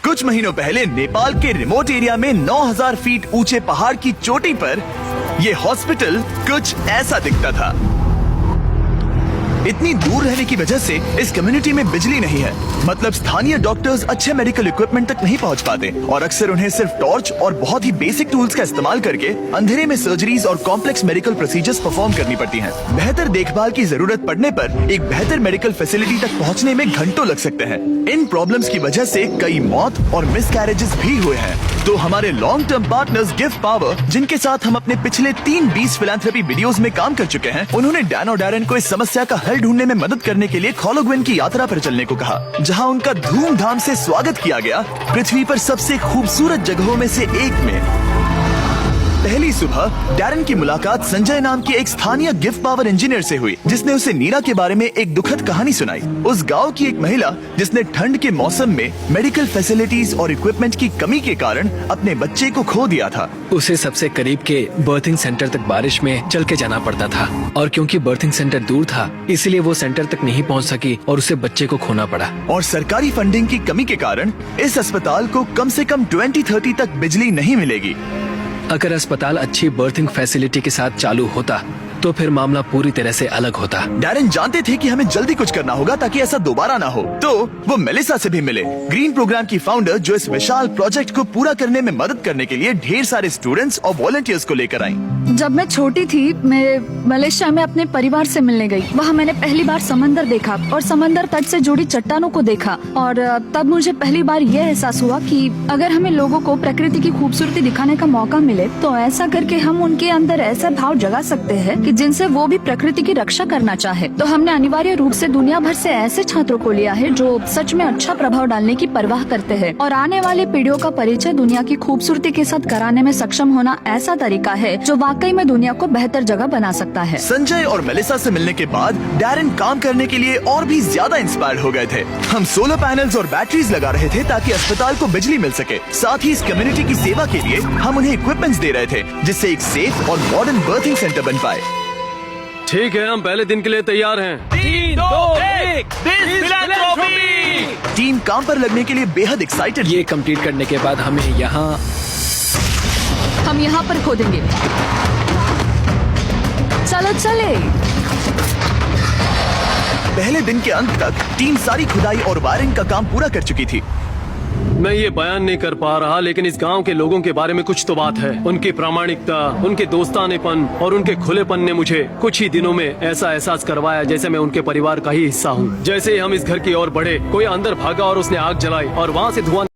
कुछ महीनों पहले नेपाल के रिमोट एरिया में 9000 फीट ऊंचे पहाड़ की चोटी पर ये हॉस्पिटल कुछ ऐसा दिखता था। इतनी दूर रहने की वजह से इस कम्युनिटी में बिजली नहीं है, मतलब स्थानीय डॉक्टर्स अच्छे मेडिकल इक्विपमेंट तक नहीं पहुंच पाते और अक्सर उन्हें सिर्फ टॉर्च और बहुत ही बेसिक टूल्स का इस्तेमाल करके अंधेरे में सर्जरीज और कॉम्प्लेक्स मेडिकल प्रोसीजर्स परफॉर्म करनी पड़ती हैं। बेहतर देखभाल की जरूरत पड़ने पर एक बेहतर मेडिकल फैसिलिटी तक पहुंचने में घंटों लग सकते हैं। इन प्रॉब्लम्स की वजह से कई मौत और मिसकैरेजेस भी हुए हैं। तो हमारे long term partners gift power, जिनके साथ हम अपने पिछले 3 फिलैंथ्रोपी वीडियोस में काम कर चुके हैं, उन्होंने डैन और डैरेन को इस समस्या का हल ढूंढने में मदद करने के लिए खोलोग्विन की यात्रा पर चलने को कहा, जहां उनका धूमधाम से स्वागत किया गया पृथ्वी पर सबसे खूबसूरत जगहों में से एक में। पहली सुबह डैरेन की मुलाकात संजय नाम के एक स्थानीय गिफ्ट पावर इंजीनियर से हुई, जिसने उसे नीरा के बारे में एक दुखद कहानी सुनाई। उस गांव की एक महिला जिसने ठंड के मौसम में मेडिकल फैसिलिटीज और इक्विपमेंट की कमी के कारण अपने बच्चे को खो दिया था। उसे सबसे करीब के बर्थिंग सेंटर तक बारिश में चल के जाना पड़ता था और क्योंकि बर्थिंग सेंटर दूर था, इसलिए वो सेंटर तक नहीं पहुंच सकी और उसे बच्चे को खोना पड़ा। और सरकारी फंडिंग की कमी के कारण इस अस्पताल को कम से कम 2030 तक बिजली नहीं मिलेगी। अगर अस्पताल अच्छी बर्थिंग फैसिलिटी के साथ चालू होता तो फिर मामला पूरी तरह से अलग होता। डैरेन जानते थे कि हमें जल्दी कुछ करना होगा ताकि ऐसा दोबारा ना हो, तो वो मेलिसा से भी मिले, ग्रीन प्रोग्राम की फाउंडर, जो इस विशाल प्रोजेक्ट को पूरा करने में मदद करने के लिए ढेर सारे स्टूडेंट्स और वॉलंटियर्स को लेकर आई। जब मैं छोटी थी, मैं मलेशिया में अपने परिवार से मिलने गई। वहाँ मैंने पहली बार समंदर देखा और समंदर तट से जुड़ी चट्टानों को देखा और तब मुझे पहली बार यह एहसास हुआ कि अगर हमें लोगों को प्रकृति की खूबसूरती दिखाने का मौका मिले तो ऐसा करके हम उनके अंदर ऐसा भाव जगा सकते हैं कि जिनसे वो भी प्रकृति की रक्षा करना चाहे। तो हमने अनिवार्य रूप से दुनिया भर से ऐसे छात्रों को लिया है जो सच में अच्छा प्रभाव डालने की परवाह करते हैं और आने वाली पीढ़ियों का परिचय दुनिया की खूबसूरती के साथ कराने में सक्षम होना ऐसा तरीका है जो वाकई में दुनिया को बेहतर जगह बना सकता है। संजय और मेलिसा से मिलने के बाद डैरेन काम करने के लिए और भी ज्यादा इंस्पायर्ड हो गए थे। हम सोलर पैनल्स और बैटरीज लगा रहे थे ताकि अस्पताल को बिजली मिल सके। साथ ही इस कम्युनिटी की सेवा के लिए हम उन्हें इक्विपमेंट्स दे रहे थे, जिससे एक सेफ और मॉडर्न बर्थिंग सेंटर बन पाए। ठीक है, हम पहले दिन के लिए तैयार हैं। 3, 2, 1 फिलैंथ्रोपी। टीम काम पर लगने के लिए बेहद एक्साइटेड। ये कंप्लीट करने के बाद हम यहाँ पर खोदेंगे। चलो चले। पहले दिन के अंत तक टीम सारी खुदाई और वायरिंग का काम पूरा कर चुकी थी। मैं ये बयान नहीं कर पा रहा, लेकिन इस गांव के लोगों के बारे में कुछ तो बात है। उनकी प्रामाणिकता, उनके दोस्तानेपन और उनके खुलेपन ने मुझे कुछ ही दिनों में ऐसा एहसास करवाया जैसे मैं उनके परिवार का ही हिस्सा हूँ। जैसे ही हम इस घर की ओर बढ़े, कोई अंदर भागा और उसने आग जलाई और वहाँ से धुआं